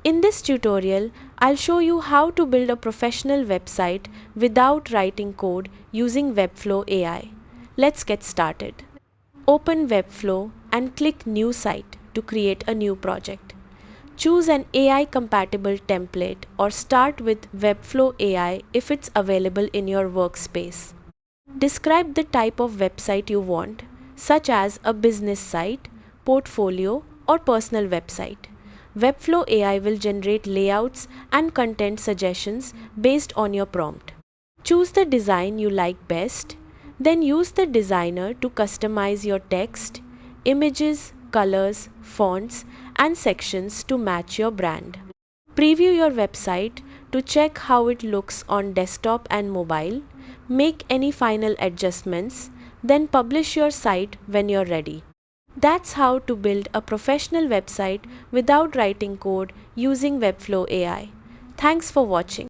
In this tutorial, I'll show you how to build a professional website without writing code using Webflow AI. Let's get started. Open Webflow and click New Site to create a new project. Choose an AI-compatible template or start with Webflow AI if it's available in your workspace. Describe the type of website you want, such as a business site, portfolio, or personal website. Webflow AI will generate layouts and content suggestions based on your prompt. Choose the design you like best, then use the designer to customize your text, images, colors, fonts, and sections to match your brand. Preview your website to check how it looks on desktop and mobile. Make any final adjustments, then publish your site when you're ready. That's how to build a professional website without writing code using Webflow AI. Thanks for watching.